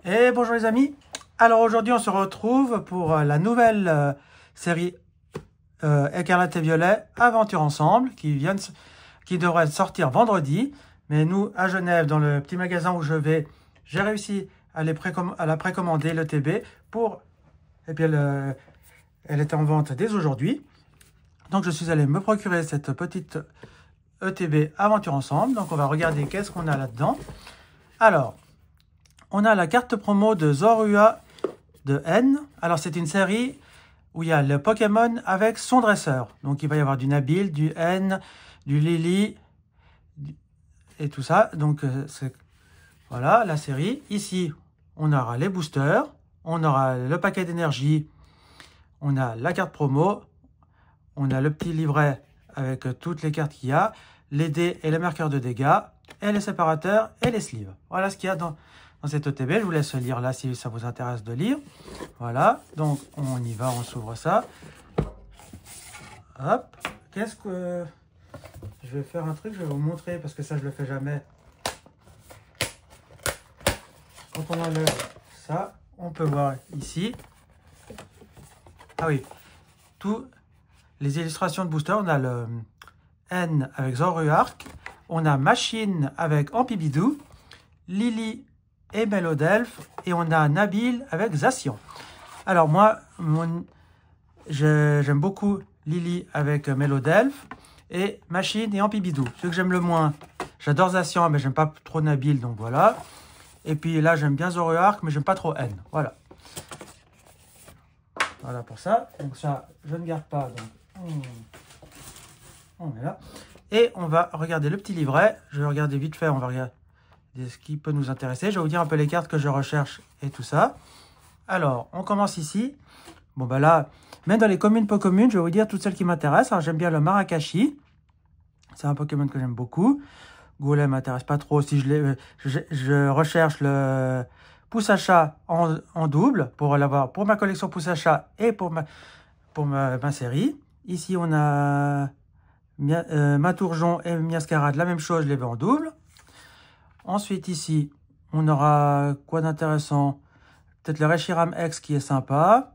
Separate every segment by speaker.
Speaker 1: Et bonjour les amis. Alors aujourd'hui on se retrouve pour la nouvelle série Écarlate et Violet Aventure Ensemble qui devrait sortir vendredi. Mais nous à Genève dans le petit magasin où je vais, j'ai réussi à la précommander le TB et puis elle était en vente dès aujourd'hui. Donc je suis allé me procurer cette petite ETB Aventure Ensemble. Donc on va regarder qu'est-ce qu'on a là-dedans. Alors, on a la carte promo de Zorua de N. Alors, c'est une série où il y a le Pokémon avec son dresseur. Donc, il va y avoir du Nabil, du N, du Lily et tout ça. Donc, voilà la série. Ici, on aura les boosters. On aura le paquet d'énergie. On a la carte promo. On a le petit livret avec toutes les cartes qu'il y a. Les dés et les marqueurs de dégâts. Et les séparateurs et les sleeves. Voilà ce qu'il y a dans cette ETB. Je vous laisse lire là si ça vous intéresse de lire. Voilà, donc on y va, on s'ouvre ça. Hop, qu'est-ce que... Je vais faire un truc, je vais vous montrer parce que ça je le fais jamais. Quand on enlève ça, on peut voir ici. Ah oui, toutes les illustrations de booster. On a le N avec Zoruark. On a Machine avec Ampibidou. Lily et Melodelph, et on a Nabil avec Zacian. Alors moi, j'aime beaucoup Lily avec Melodelph et Machine et Ampibidou. Ce que j'aime le moins, j'adore Zacian, mais j'aime pas trop Nabil, donc voilà. Et puis là, j'aime bien Zoruark, mais j'aime pas trop N. Voilà. Voilà pour ça. Donc ça, je ne garde pas. Donc on est là. Et on va regarder le petit livret. Je vais regarder vite fait, on va regarder ce qui peut nous intéresser. Je vais vous dire un peu les cartes que je recherche et tout ça. Alors, on commence ici. Bon, ben là, même dans les communes peu communes, je vais vous dire toutes celles qui m'intéressent. Alors, j'aime bien le Marakashi. C'est un Pokémon que j'aime beaucoup. Golem m'intéresse pas trop. Si je recherche le Poussachat en double pour l'avoir pour ma collection Poussachat et pour ma série. Ici, on a Matourjon et Miascarade. La même chose, je les veux en double. Ensuite, ici, on aura quoi d'intéressant? Peut-être le Reshiram X qui est sympa.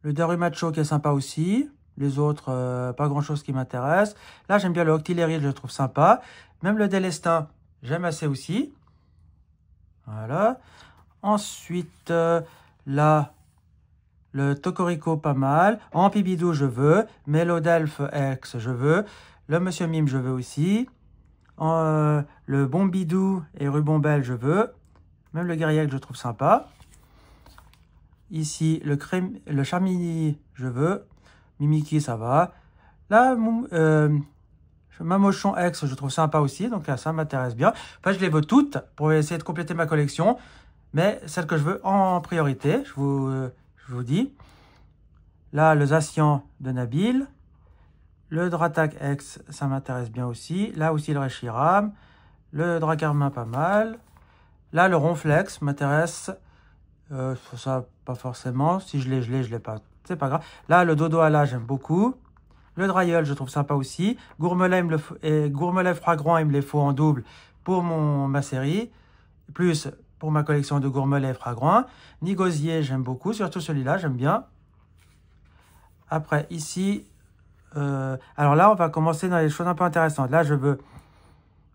Speaker 1: Le Darumacho qui est sympa aussi. Les autres, pas grand-chose qui m'intéresse. Là, j'aime bien le Octillery, je le trouve sympa. Même le Délestin, j'aime assez aussi. Voilà. Ensuite, là, le Tokorico, pas mal. Ampibidou, je veux. Melodelph X, je veux. Le Monsieur Mime, je veux aussi. Le Bombidou et Rubombelle, je veux. Même le Guerrier, je trouve sympa. Ici, le Charmini, je veux. Mimiki, ça va. Là, Mamochon X, je trouve sympa aussi. Donc là, ça m'intéresse bien. Enfin, je les veux toutes pour essayer de compléter ma collection. Mais celle que je veux en priorité, je vous dis. Là, le Zacian de Nabil. Le Dratak X, ça m'intéresse bien aussi. Là aussi, le Reshiram. Le Dracarmin, pas mal. Là, le Ronflex m'intéresse. Ça, pas forcément. Si je l'ai pas. C'est pas grave. Là, le Dodoala, j'aime beaucoup. Le Dryeul, je trouve sympa aussi. Gourmelet Fragrant, il me les faut en double pour ma série. Plus pour ma collection de Gourmelet Fragrant. Nigosier, j'aime beaucoup. Surtout celui-là, j'aime bien. Après, ici... alors là, on va commencer dans les choses un peu intéressantes. Là, je veux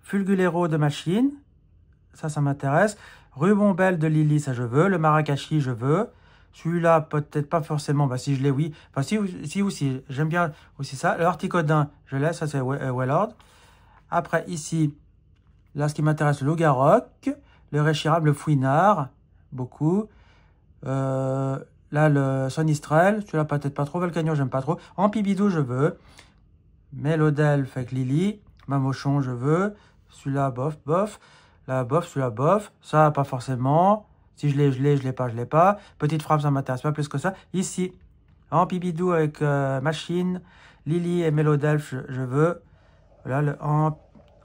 Speaker 1: Fulgulero de Machine. Ça m'intéresse. Rubombelle de Lily, ça je veux. Le Marakashi, je veux. Celui-là, peut-être pas forcément. Bah, si je l'ai, oui. Enfin, si aussi. J'aime bien aussi ça. Le Horticodin, je laisse. Ça, c'est Wellord. Après, ici, là, ce qui m'intéresse, le Lougarok. Le Reshiram, le Fouinard. Beaucoup. Là, le Sonistrel, celui-là, peut-être pas trop. Volcagnon, j'aime pas trop. Ampibidou, je veux. Melodelph avec Lily. Mamochon, je veux. Celui-là, bof, bof. Là, bof, celui-là, bof. Ça, pas forcément. Si je l'ai pas. Petite frappe, ça m'intéresse pas plus que ça. Ici, Ampibidou avec Machine. Lily et Melodelph, je veux. Voilà, le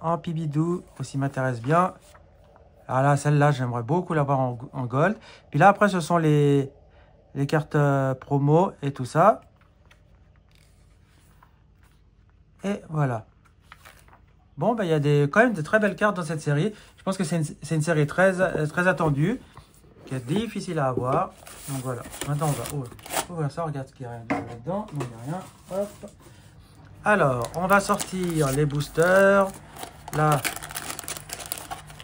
Speaker 1: Ampibidou aussi m'intéresse bien. Alors là, celle-là, j'aimerais beaucoup l'avoir en gold. Puis là, après, ce sont les cartes promo et tout ça. Et voilà. Bon, il y a quand même de très belles cartes dans cette série. Je pense que c'est une série très attendue. qui est difficile à avoir. Donc voilà, maintenant on va ouvrir ça, regarde ce qu'il y a là-dedans. Non, il n'y a rien. Hop. Alors, on va sortir les boosters. Là,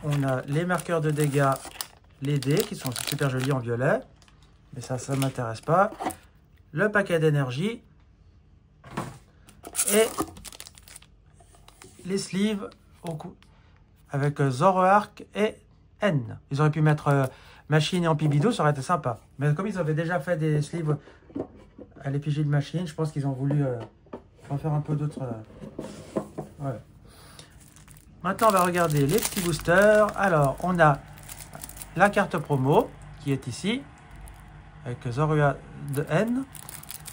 Speaker 1: on a les marqueurs de dégâts, les dés qui sont super jolis en violet. Mais ça ne m'intéresse pas. Le paquet d'énergie. Et les sleeves au cou avec Zoroark et N. Ils auraient pu mettre Machine et Amphibidou, ça aurait été sympa. Mais comme ils avaient déjà fait des sleeves à l'effigie de Machine, je pense qu'ils ont voulu en faire un peu d'autres. Voilà. Maintenant, on va regarder les petits boosters. Alors, on a la carte promo qui est ici, avec Zoroark de N.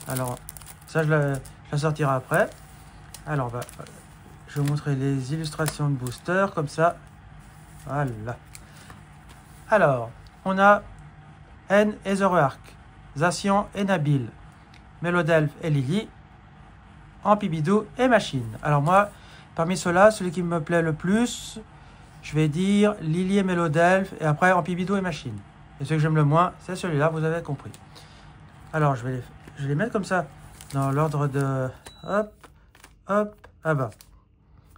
Speaker 1: Alors, ça, je la sortirai après. Alors, je vais vous montrer les illustrations de booster, comme ça. Voilà. Alors, on a N et Zoroark, Zacian et Nabil, Mélodelphe et Lily, Amphibidou et Machine. Alors moi, parmi ceux-là, celui qui me plaît le plus, je vais dire Lily et Mélodelphe, et après Amphibidou et Machine. Et celui que j'aime le moins, c'est celui-là, vous avez compris. Alors, je vais les mettre comme ça, dans l'ordre de... Hop, hop, ah bah.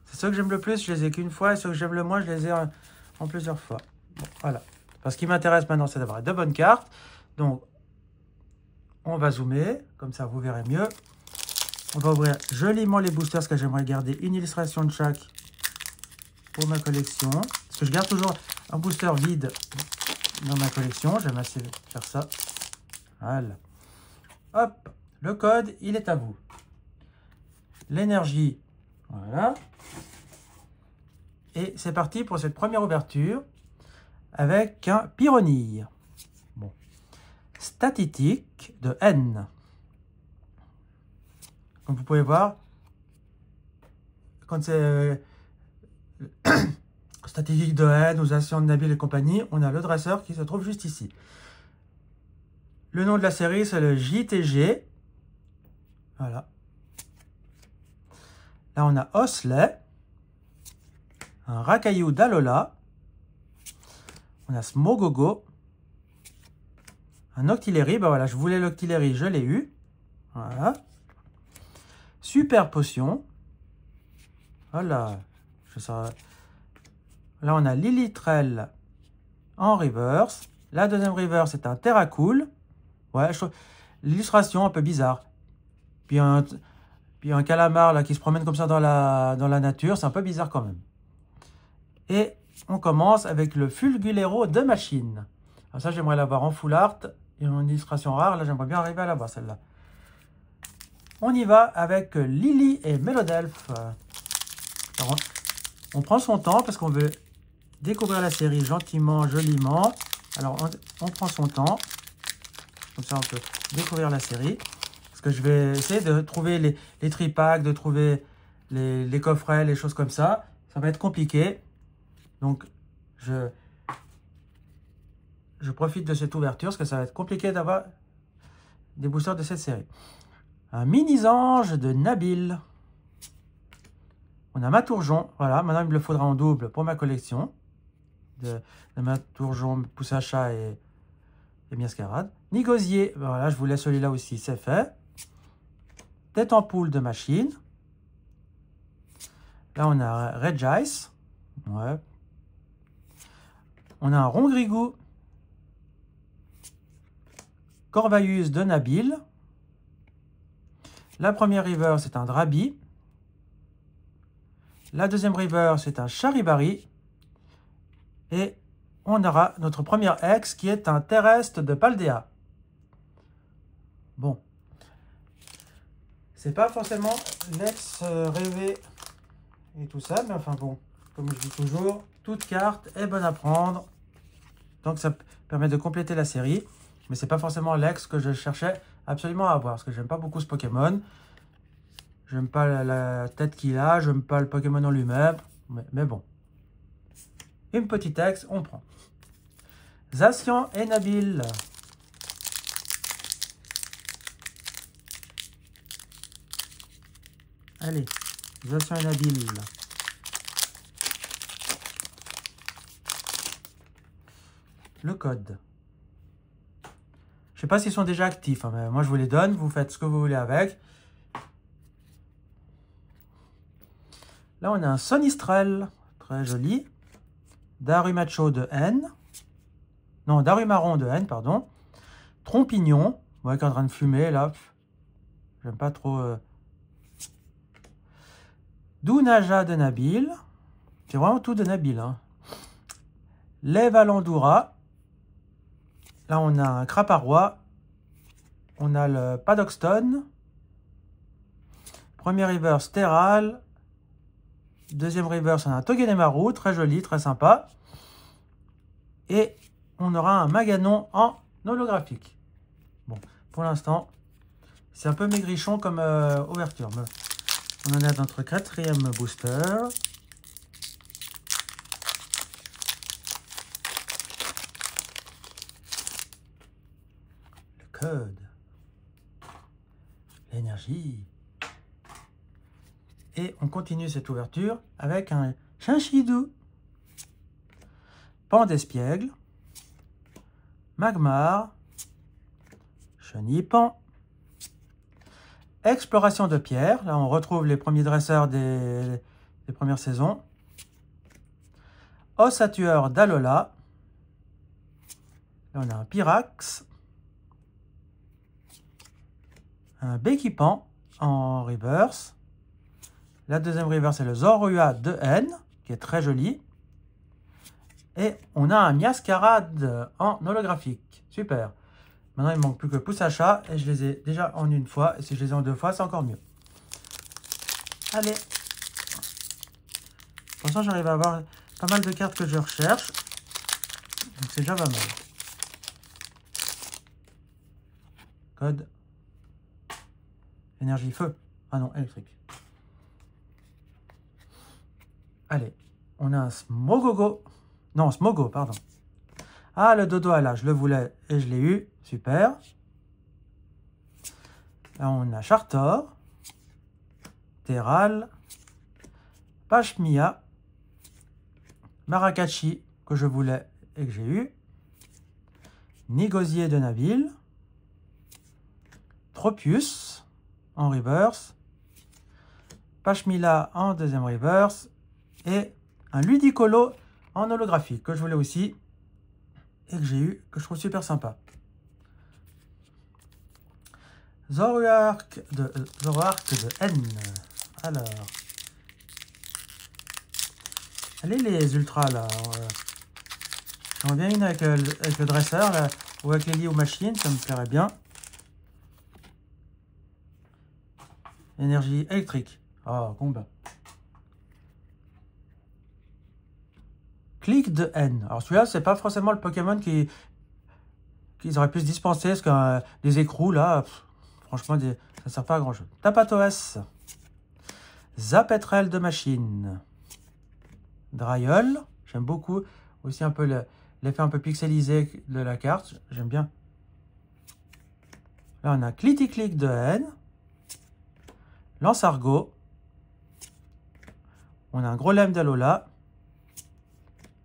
Speaker 1: C'est ceux que j'aime le plus, je les ai qu'une fois, et ceux que j'aime le moins, je les ai en plusieurs fois. Bon, voilà. Parce qu'il m'intéresse maintenant, c'est d'avoir de bonnes cartes. Donc, on va zoomer, comme ça vous verrez mieux. On va ouvrir joliment les boosters, parce que j'aimerais garder une illustration de chaque pour ma collection. Parce que je garde toujours un booster vide dans ma collection. J'aime assez faire ça. Voilà. Hop, le code, il est à vous. L'énergie, voilà. Et c'est parti pour cette première ouverture avec un Pyronille. Bon. Statistique de N. Comme vous pouvez voir, quand c'est statistique de N, aux Zacian de Nabil et compagnie, on a le dresseur qui se trouve juste ici. Le nom de la série, c'est le JTG. Voilà. Là, on a Osley, un Rakayu d'Alola, on a Smogogo, un Octillery, ben voilà, je voulais l'Octillery, je l'ai eu. Voilà. Super Potion. Voilà. Là, on a Lilitrell en reverse. La deuxième reverse, c'est un Terracool. Ouais, l'illustration un peu bizarre. Puis un calamar là, qui se promène comme ça dans la nature, c'est un peu bizarre quand même. Et on commence avec le Fulgulero de Machine. Alors ça, j'aimerais l'avoir en full art et en illustration rare. Là, j'aimerais bien arriver à l'avoir celle-là. On y va avec Lily et Mélodelphe. Alors, on prend son temps parce qu'on veut découvrir la série gentiment, joliment. Alors, on prend son temps. Comme ça, on peut découvrir la série. Parce que je vais essayer de trouver les tripacks, de trouver les coffrets, les choses comme ça. Ça va être compliqué. Donc, je profite de cette ouverture parce que ça va être compliqué d'avoir des boosters de cette série. Un mini-ange de Nabil. On a Matourjon. Voilà, maintenant il me le faudra en double pour ma collection. De Matourjon, Poussacha et Miascarade. Nigosier. Voilà, je vous laisse celui-là aussi, c'est fait. Tête en poule de Machine. Là, on a Regice. Ouais. On a un Rongrigou. Corvaeus de Nabil. La première river, c'est un Drabi. La deuxième river, c'est un Charibari. Et on aura notre première ex qui est un Terrestre de Paldea. Bon. C'est pas forcément l'ex rêvé et tout ça, mais enfin bon, comme je dis toujours, toute carte est bonne à prendre. Donc ça permet de compléter la série. Mais c'est pas forcément l'ex que je cherchais absolument à avoir. Parce que j'aime pas beaucoup ce Pokémon. J'aime pas la tête qu'il a. J'aime pas le Pokémon en lui-même. Mais bon. Une petite ex, on prend. Zacian et Nabil. Allez. Zacian et Nabil. Le code. Je sais pas s'ils sont déjà actifs, hein, mais moi je vous les donne. Vous faites ce que vous voulez avec. Là, on a un Sonistrel, très joli. Darumacho de N. Non, Darumaron de N, pardon. Trompignon, ouais, qui est en train de fumer, là. J'aime pas trop. Dounaja de Nabil. C'est vraiment tout de Nabil. Hein. Levalandura. Là, on a un Craparois. On a le Paddockstone. Premier reverse, Steral. Deuxième reverse, on a un Togedemaru. Très joli, très sympa. Et on aura un Maganon en holographique. Bon, pour l'instant, c'est un peu maigrichon comme ouverture. Mais on en est à notre 4e booster. Le code. L'énergie. Et on continue cette ouverture avec un Chinchidou. Pan d'Espiègle. Magmar. Chenipan. Exploration de pierre. Là, on retrouve les premiers dresseurs des premières saisons. Ossatueur d'Alola. Là, on a un Pyrax. Un Bekipan en reverse. La deuxième reverse, c'est le Zorua de N, qui est très joli. Et on a un Miascarade en holographique. Super. Maintenant, il ne manque plus que Poussacha. Et je les ai déjà en une fois. Et si je les ai en 2 fois, c'est encore mieux. Allez. Pour l'instant, j'arrive à avoir pas mal de cartes que je recherche. Donc, c'est déjà pas mal. Code. Énergie feu. Ah non, électrique. Allez. On a un Smogogo. Non, Smogo, pardon. Ah, le dodo là, je le voulais et je l'ai eu. Super. Là, on a Chartor. Terral. Pashmia. Marakachi, que je voulais et que j'ai eu. Négosier de Nabil. Tropius en reverse. Pashmila en deuxième reverse. Et un Ludicolo en holographique que je voulais aussi et que j'ai eu, que je trouve super sympa. Zoroark de N. Alors, allez les ultras là. J'en viens une avec le dresseur là, ou avec les lits aux machines, ça me plairait bien. Énergie électrique. Oh, combat. Clic de N. Alors celui-là, c'est pas forcément le Pokémon qu'ils auraient pu se dispenser, parce que les écrous, là, franchement, ça ne sert pas à grand-chose. Tapatoes. Zapetrel de machine. Dryol. J'aime beaucoup aussi un peu l'effet un peu pixelisé de la carte. J'aime bien. Là, on a Clitic de N. Lance-Argot. On a un gros lemme d'Alola.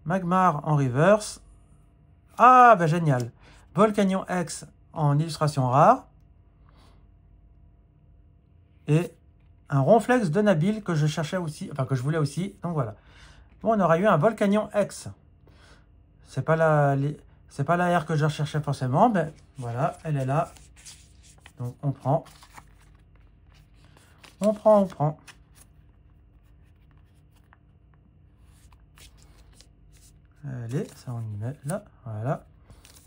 Speaker 1: Magmar en reverse. Ah, bah génial. Volcanion X en illustration rare. Et un Ronflex de Nabil que je cherchais aussi, enfin que je voulais aussi. Donc voilà. Bon, on aura eu un Volcanion X. C'est pas la R que je recherchais forcément, mais voilà, elle est là. Donc on prend. On prend. Allez, ça on y met là, voilà.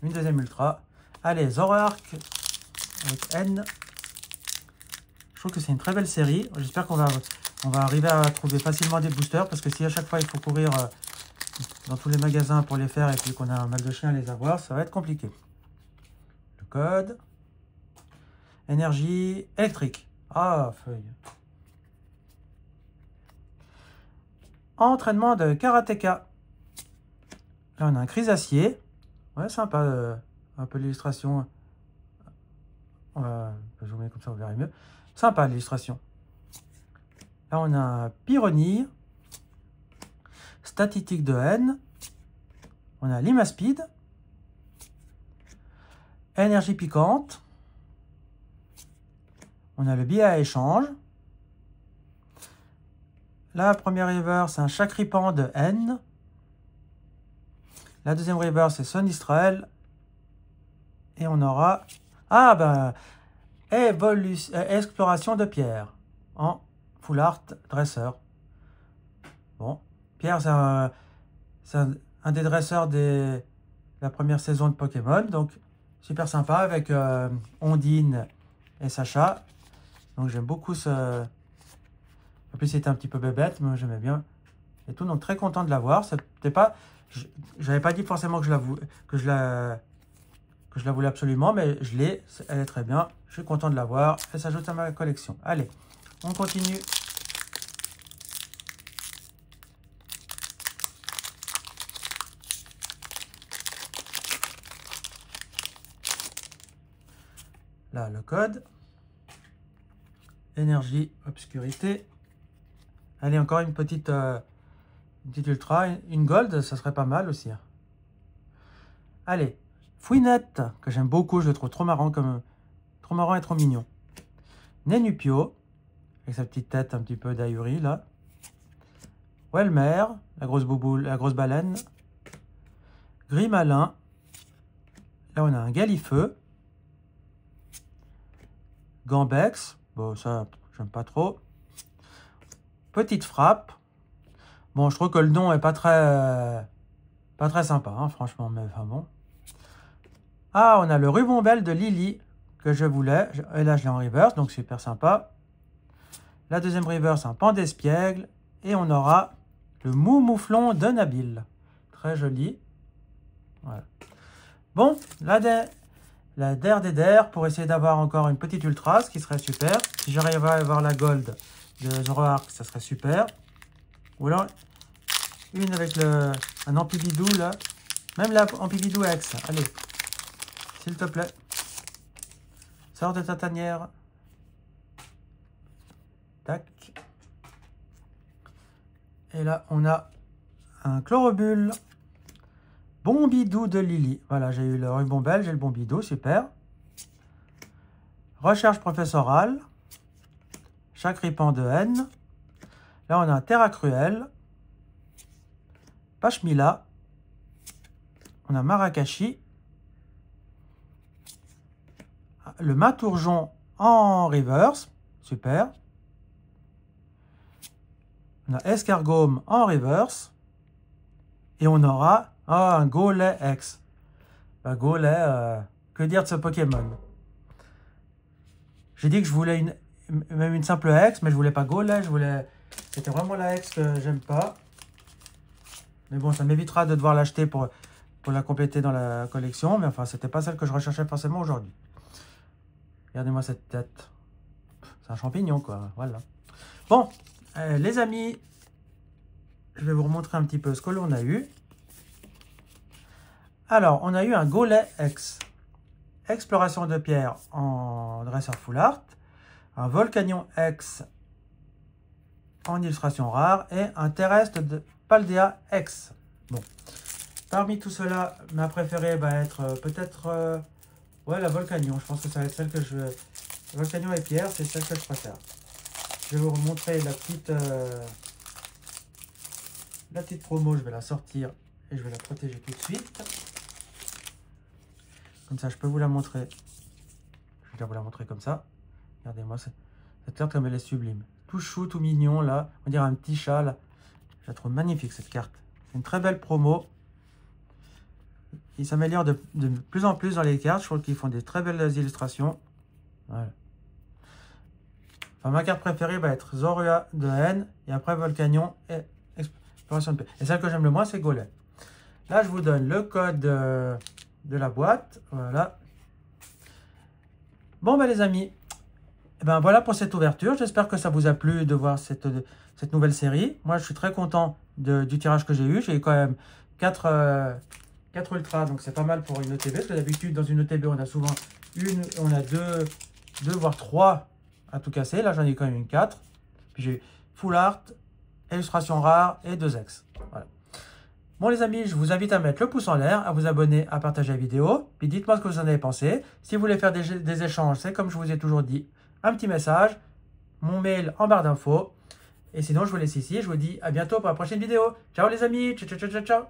Speaker 1: Une deuxième ultra. Allez, Zoroark avec N. Je trouve que c'est une très belle série. J'espère qu'on va arriver à trouver facilement des boosters, parce que si à chaque fois il faut courir dans tous les magasins pour les faire et puis qu'on a un mal de chien à les avoir, ça va être compliqué. Le code. Énergie électrique. Ah, feuille. Entraînement de karatéka. Là, on a un Chrysacier. Ouais, sympa. Un peu l'illustration. Je vais vous mettre comme ça, vous verrez mieux. Sympa l'illustration. Là, on a un Pyronir. Statistique de N. On a Limaspeed. énergie piquante. On a le billet à échange. La première river, c'est un Chakripan de N. La deuxième river, c'est Sun Israel. Et on aura... Ah, ben... Exploration de Pierre. En Full Art Dresseur. Bon. Pierre, c'est un des dresseurs de la première saison de Pokémon. Donc, super sympa avec Ondine et Sacha. Donc, j'aime beaucoup ce... En plus, c'était un petit peu bébête, mais j'aimais bien. Et tout, donc très content de l'avoir. C'était pas... J'avais pas dit forcément que je la voulais absolument, mais je l'ai. Elle est très bien. Je suis content de l'avoir. Elle s'ajoute à ma collection. Allez, on continue. Là, le code. Énergie, obscurité. Allez, encore une petite ultra. Une gold, ça serait pas mal aussi. Allez, Fouinette, que j'aime beaucoup. Je le trouve trop marrant, trop marrant et trop mignon. Nénupio, avec sa petite tête un petit peu d'ahuri, là. Welmer, la grosse bouboule, la grosse baleine. Grimalin. Là, on a un Galifeu. Gambex. Bon, ça, j'aime pas trop. Petite frappe. Bon, je trouve que le nom est pas très sympa, hein, franchement, mais enfin bon. Ah, on a le Rubombelle de Lily que je voulais. Et là, je l'ai en reverse, donc super sympa. La deuxième reverse, un pan d'espiègle. Et on aura le Moumouflon de Nabil. Très joli. Voilà. Bon, la der des der pour essayer d'avoir encore une petite ultra, ce qui serait super. Si j'arrive à avoir la gold de Zoroark, ça serait super. Ou alors, une avec un Ampibidou, là. Même la Ampibidou X. Allez, s'il te plaît. Sors de ta tanière. Tac. Et là, on a un Chlorobule. Bombidou de Lily. Voilà, j'ai eu le Rubombelle, j'ai le Bombidou, super. Recherche professorale. Chakripan de N. Là, on a un Terra Cruel. Pashmila. On a Marakashi. Le Matourjon en reverse. Super. On a Escargome en reverse. Et on aura un Golay X. Bah, Golay, que dire de ce Pokémon? J'ai dit que je voulais même une simple X, mais je voulais pas Golay. C'était vraiment la X que j'aime pas. Mais bon, ça m'évitera de devoir l'acheter pour la compléter dans la collection. Mais enfin, c'était pas celle que je recherchais forcément aujourd'hui. Regardez-moi cette tête. C'est un champignon, quoi. Voilà. Bon, les amis, je vais vous remontrer un petit peu ce que l'on a eu. Alors, on a eu un Golay X. Exploration de pierre en dresseur full art. Un Volcanion X en illustration rare. Et un terrestre de Paldea X. Bon. Parmi tout cela, ma préférée va être peut-être... ouais, la Volcanion. Je pense que ça va être celle que je... Volcanion et pierre, c'est celle que je préfère. Je vais vous remontrer la petite promo. Je vais la sortir et je vais la protéger tout de suite. Comme ça, je peux vous la montrer. Je vais déjà vous la montrer comme ça. Regardez-moi, cette carte comme elle est sublime. Tout chou, tout mignon, là. On dirait un petit chat, là. Je la trouve magnifique, cette carte. C'est une très belle promo. Ils s'améliorent de plus en plus dans les cartes. Je trouve qu'ils font des très belles illustrations. Voilà. Enfin, ma carte préférée va être Zorua de N. Et après, Volcanion et Exploration de Paix. Et celle que j'aime le moins, c'est Golay. Là, je vous donne le code... de la boîte, voilà. Bon, ben les amis, et ben voilà pour cette ouverture. J'espère que ça vous a plu de voir cette nouvelle série. Moi, je suis très content du tirage que j'ai eu. J'ai eu quand même 4 ultras, donc c'est pas mal pour une ETB. Parce que d'habitude, dans une ETB, on a souvent deux voire 3 à tout casser. Là, j'en ai quand même une 4. Puis j'ai full art, illustration rare et 2 X. Voilà. Bon les amis, je vous invite à mettre le pouce en l'air, à vous abonner, à partager la vidéo. Puis dites-moi ce que vous en avez pensé. Si vous voulez faire des échanges, c'est comme je vous ai toujours dit, un petit message, mon mail en barre d'infos. Et sinon, je vous laisse ici. Je vous dis à bientôt pour la prochaine vidéo. Ciao les amis, ciao ciao ciao ciao.